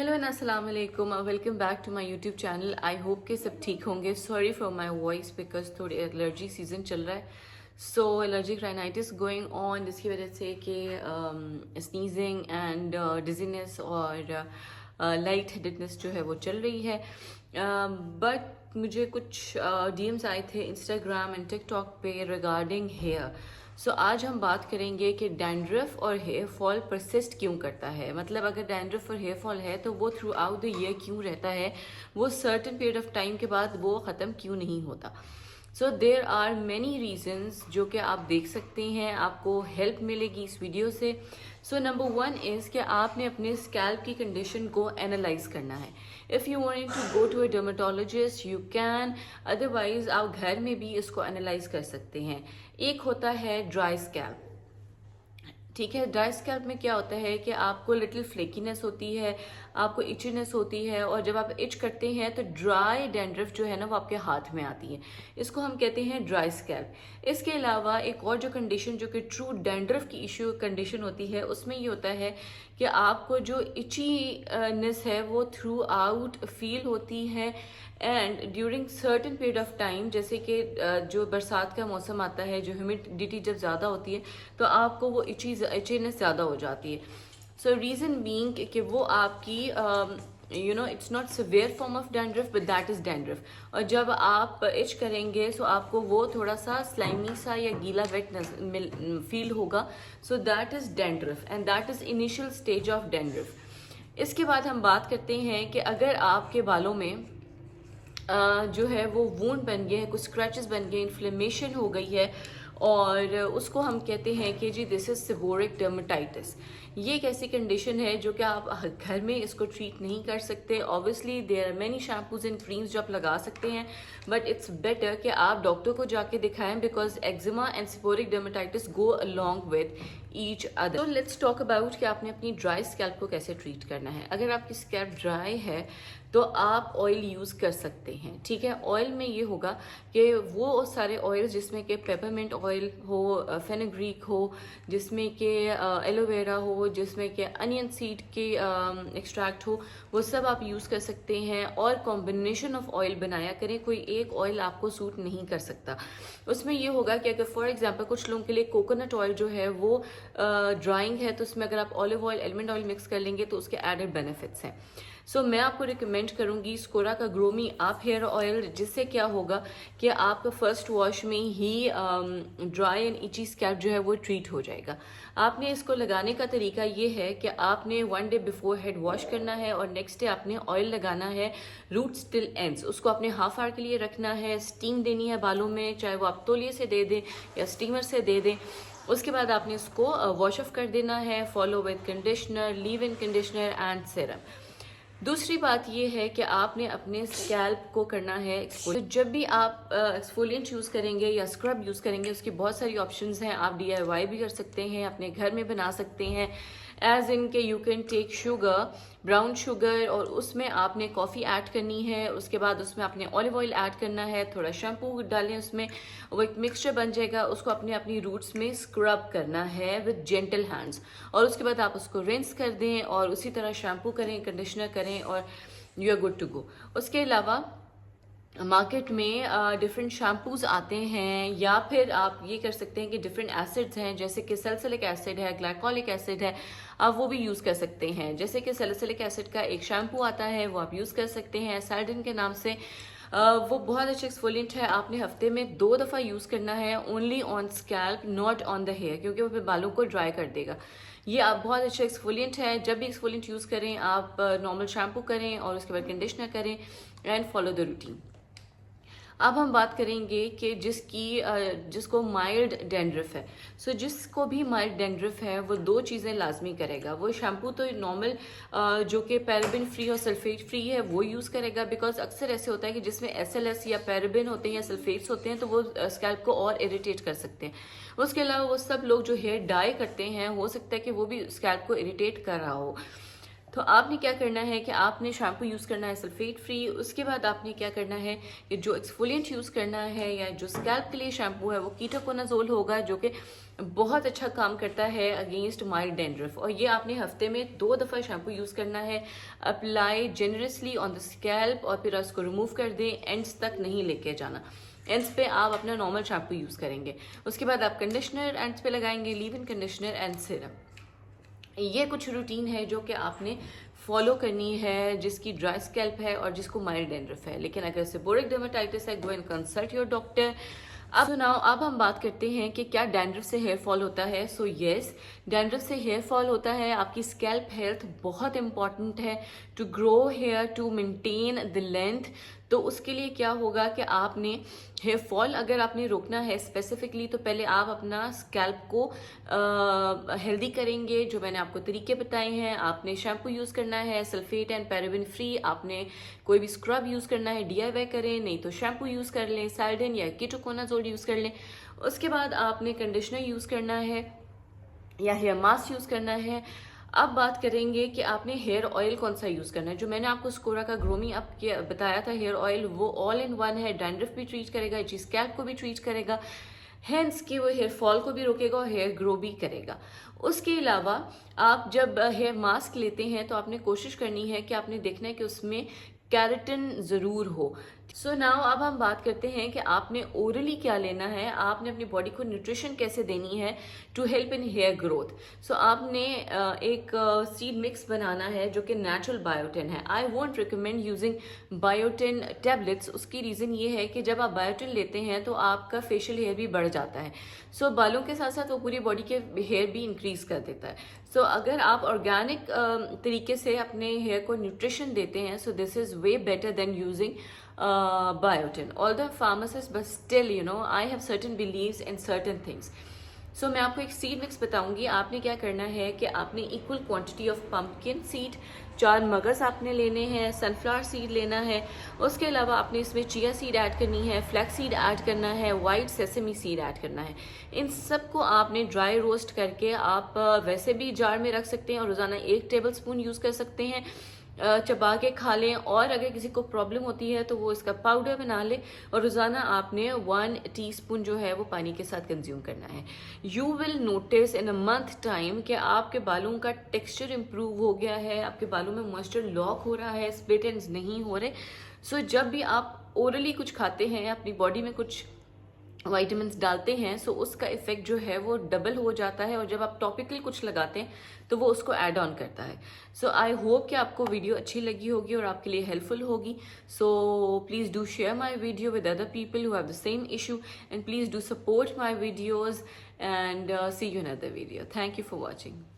Hello and अस्सलाम वालेकुम, welcome back to my YouTube channel. I hope कि सब ठीक होंगे। Sorry for my voice because थोड़ी एलर्जी सीज़न चल रहा है, so allergic rhinitis going on, जिसकी वजह से कि स्नीजिंग एंड डिजीनेस और लाइट हेडेडनेस जो है वो चल रही है। बट मुझे कुछ डीएम्स आए थे इंस्टाग्राम एंड टिकटॉक पे रिगार्डिंग हेयर। सो आज हम बात करेंगे कि डैंड्रफ और हेयर फॉल परसिस्ट क्यों करता है। मतलब अगर डैंड्रफ और हेयर फॉल है तो वो थ्रू आउट द ईयर क्यों रहता है, वो सर्टेन पीरियड ऑफ टाइम के बाद वो ख़त्म क्यों नहीं होता। सो देर आर मैनी रीजन्स जो कि आप देख सकते हैं, आपको हेल्प मिलेगी इस वीडियो से। सो नंबर वन इज़ कि आपने अपने स्कैल्प की कंडीशन को एनालाइज करना है। If you want to go to a dermatologist you can, otherwise आप घर में भी इसको एनालाइज कर सकते हैं। एक होता है ड्राई स्कैल्प। ठीक है, ड्राई स्कैल्प में क्या होता है कि आपको लिटिल फ्लेकीनेस होती है, आपको इचीनेस होती है, और जब आप इच करते हैं तो ड्राई डैंड्रफ जो है ना वो आपके हाथ में आती है। इसको हम कहते हैं ड्राई स्कैल्प। इसके अलावा एक और जो कंडीशन जो कि ट्रू डैंड्रफ की इश्यू कंडीशन होती है, उसमें ये होता है कि आपको जो इचीनेस है वो थ्रू आउट फील होती है and during certain period of time, जैसे कि जो बरसात का मौसम आता है, जो ह्यूमिडिटी जब ज़्यादा होती है तो आपको वो इचीनेस ज़्यादा हो जाती है। सो रीज़न बीइंग कि वो आपकी it's not severe form of dandruff but that is dandruff. और जब आप इच करेंगे सो आपको वो थोड़ा सा स्लाइमी सा या गीला वेट फील होगा। So that is dandruff and that is initial stage of dandruff. इसके बाद हम बात करते हैं कि अगर आपके बालों में जो है वो वूंड बन गया है, कुछ स्क्रैचेस बन गए, इन्फ्लेमेशन हो गई है, और उसको हम कहते हैं कि जी दिस इज सेबोरिक डर्मेटाइटिस। ये एक ऐसी कंडीशन है जो कि आप घर में इसको ट्रीट नहीं कर सकते। Obviously there are many shampoos and creams जो आप लगा सकते हैं, बट इट्स बेटर कि आप डॉक्टर को जाके दिखाएं because eczema and seborrheic dermatitis go along with each other. तो लेट्स टॉक अबाउट कि आपने अपनी ड्राई स्कैल्प को कैसे ट्रीट करना है। अगर आपकी स्कैल्प ड्राई है तो आप ऑयल यूज़ कर सकते हैं। ठीक है, ऑयल में ये होगा कि वो सारे ऑयल जिसमें कि पेपरमिंट ऑयल हो, फेनुग्रीक हो, जिसमें कि एलोवेरा हो, जिसमें कि अनियन सीड के एक्सट्रैक्ट हो, वो सब आप यूज़ कर सकते हैं। और कॉम्बिनेशन ऑफ ऑयल बनाया करें, कोई एक ऑयल आपको सूट नहीं कर सकता। उसमें ये होगा कि अगर फॉर एग्जांपल कुछ लोगों के लिए कोकोनट ऑयल जो है वो ड्राइंग है, तो उसमें अगर आप olive oil, almond oil mix कर लेंगे तो उसके एडेड बेनिफिट्स हैं। सो मैं आपको रिकमेंड करूंगी स्कोरा का ग्रोमी आप हेयर ऑयल, जिससे क्या होगा कि आपका फर्स्ट वॉश में ही ड्राई एंड इची स्कैल्प जो है वो ट्रीट हो जाएगा। आपने इसको लगाने का तरीका ये है कि आपने 1 डे बिफोर हेड वॉश करना है और नेक्स्ट डे आपने ऑयल लगाना है रूट्स टिल एंड्स। उसको आपने हाफ आवर के लिए रखना है, स्टीम देनी है बालों में, चाहे वो आप तौलिए से दे दें या स्टीमर से दे दें। उसके बाद आपने इसको वॉश ऑफ कर देना है, follow with conditioner, leave in conditioner and serum. दूसरी बात यह है कि आपने अपने स्कैल्प को करना है एक्सफोलिएट। तो जब भी आप एक्सफोलिएंट यूज़ करेंगे या स्क्रब यूज़ करेंगे, उसकी बहुत सारी ऑप्शंस हैं। आप DIY भी कर सकते हैं, अपने घर में बना सकते हैं। एज इन के you can take sugar, brown sugar, और उसमें आपने कॉफ़ी ऐड करनी है। उसके बाद उसमें आपने ऑलिव ऑयल ऐड करना है, थोड़ा शैम्पू डालें उसमें, वो एक मिक्सचर बन जाएगा। उसको अपने अपनी रूट्स में स्क्रब करना है विद जेंटल हैंड्स, और उसके बाद आप उसको रिंस कर दें और उसी तरह शैम्पू करें, कंडीशनर करें, और you are good to go. उसके अलावा मार्केट में डिफरेंट शैम्पूज आते हैं, या फिर आप ये कर सकते हैं कि डिफरेंट एसिड्स हैं, जैसे कि सैलिसिलिक एसिड है, ग्लाइकोलिक एसिड है, आप वो भी यूज़ कर सकते हैं। जैसे कि सैलिसिलिक एसिड का एक शैम्पू आता है, वो आप यूज़ कर सकते हैं सैल्डिन के नाम से। वो बहुत अच्छा एक्सफोलिएंट है। आपने हफ्ते में 2 दफ़ा यूज़ करना है, only on scalp not on the hair, क्योंकि वो फिर बालों को ड्राई कर देगा। ये आप बहुत अच्छा एक्सफोलिएंट है। जब भी एक्सफोलिएंट यूज़ करें आप नॉर्मल शैम्पू करें और उसके बाद कंडीशनर करें एंड फॉलो द रूटीन। अब हम बात करेंगे कि जिसको माइल्ड डैंड्रफ है। सो जिसको भी माइल्ड डैंड्रफ है वो 2 चीज़ें लाजमी करेगा। वो शैम्पू तो नॉर्मल जो कि पैराबिन फ्री और सल्फेट फ्री है वो यूज़ करेगा, बिकॉज अक्सर ऐसे होता है कि जिसमें SLS या पैराबिन होते हैं या सल्फेट्स होते हैं तो वो स्कैल्प को और इरिटेट कर सकते हैं। उसके अलावा वो सब लोग जो हेयर डाई करते हैं, हो सकता है कि वो भी स्कैल्प को इरिटेट कर रहा हो। तो आपने क्या करना है कि आपने शैम्पू यूज़ करना है सल्फेट फ्री। उसके बाद आपने क्या करना है कि जो एक्सफोलिएंट यूज़ करना है या जो स्कैल्प के लिए शैम्पू है वो कीटोकोनाजोल होगा, जो कि बहुत अच्छा काम करता है अगेंस्ट माइल्ड डैंड्रफ। और ये आपने हफ्ते में 2 दफ़ा शैम्पू यूज़ करना है। Apply generously on the scalp और फिर उसको रिमूव कर दें, एंड्स तक नहीं लेके जाना। एंड्स पे आप अपना नॉर्मल शैम्पू यूज़ करेंगे। उसके बाद आप कंडीशनर एंड्स पे लगाएंगे, leave in conditioner and serum. ये कुछ रूटीन है जो कि आपने फॉलो करनी है जिसकी ड्राई स्कैल्प है और जिसको माइल्ड डैंड्रफ है। लेकिन अगर सेबोरिक डर्मेटाइटिस है, go and consult your doctor. अब सुनाओ, अब हम बात करते हैं कि क्या डैंड्रफ से हेयर फॉल होता है। सो यस, डैंड्रफ से हेयर फॉल होता है। आपकी स्कैल्प हेल्थ बहुत इंपॉर्टेंट है to grow hair, to maintain the length. तो उसके लिए क्या होगा कि आपने हेयर फॉल अगर आपने रोकना है स्पेसिफिकली, तो पहले आप अपना स्कैल्प को हेल्दी करेंगे, जो मैंने आपको तरीके बताए हैं। आपने शैम्पू यूज़ करना है सल्फेट एंड पैराबेन फ्री। आपने कोई भी स्क्रब यूज़ करना है DIY करें, नहीं तो शैम्पू यूज़ कर लें, साइडन या कीटोकोनाजोल यूज़ कर लें। उसके बाद आपने कंडीशनर यूज़ करना है या हेयर मास्क यूज़ करना है। अब बात करेंगे कि आपने हेयर ऑयल कौन सा यूज़ करना है। जो मैंने आपको स्कोरा का ग्रोमी अप बताया था हेयर ऑयल, वो ऑल इन वन है। डैंड्रफ भी ट्रीट करेगा, इची स्कैल्प को भी ट्रीट करेगा, हेंस कि वो हेयर फॉल को भी रोकेगा और हेयर ग्रो भी करेगा। उसके अलावा आप जब हेयर मास्क लेते हैं तो आपने कोशिश करनी है कि आपने देखना है कि उसमें कैरेटिन ज़रूर हो। सो नाउ अब हम बात करते हैं कि आपने ओरली क्या लेना है, आपने अपनी बॉडी को न्यूट्रिशन कैसे देनी है to help in hair growth. So आपने एक सीड मिक्स बनाना है जो कि नेचुरल बायोटिन है। I won't recommend using biotin tablets. उसकी रीज़न ये है कि जब आप बायोटिन लेते हैं तो आपका फेशियल हेयर भी बढ़ जाता है। सो बालों के साथ साथ वो पूरी बॉडी के हेयर भी इंक्रीज कर देता है। सो अगर आप ऑर्गेनिक तरीके से अपने हेयर को न्यूट्रिशन देते हैं, so this is way better than using biotin. Although I'm a pharmacist, but still, I have certain beliefs in certain things. सो मैं आपको एक सीड मिक्स बताऊंगी। आपने क्या करना है कि आपने equal quantity of pumpkin seed, 4 मगज़ आपने लेने हैं, सनफ्लावर सीड लेना है। उसके अलावा आपने इसमें चिया सीड ऐड करनी है, फ्लैक्स सीड ऐड करना है, वाइट सेसमी सीड ऐड करना है। इन सब को आपने ड्राई रोस्ट करके आप वैसे भी जार में रख सकते हैं और रोज़ाना 1 टेबल स्पून यूज़ कर सकते हैं, चबा के खा लें। और अगर किसी को प्रॉब्लम होती है तो वो इसका पाउडर बना ले और रोज़ाना आपने 1 टीस्पून जो है वो पानी के साथ कंज्यूम करना है। You will notice in a month time कि आपके बालों का टेक्सचर इम्प्रूव हो गया है, आपके बालों में मॉइस्चर लॉक हो रहा है, स्प्लिट एंड्स नहीं हो रहे। सो जब भी आप ओरली कुछ खाते हैं, अपनी बॉडी में कुछ वाइटामिन डालते हैं, सो उसका इफेक्ट जो है वो डबल हो जाता है। और जब आप टॉपिकल कुछ लगाते हैं तो वो उसको ऐड ऑन करता है। सो आई होप कि आपको वीडियो अच्छी लगी होगी और आपके लिए हेल्पफुल होगी। So please do share my video with other people who have the same issue, and please do support my videos, and see you in another video. Thank you for watching.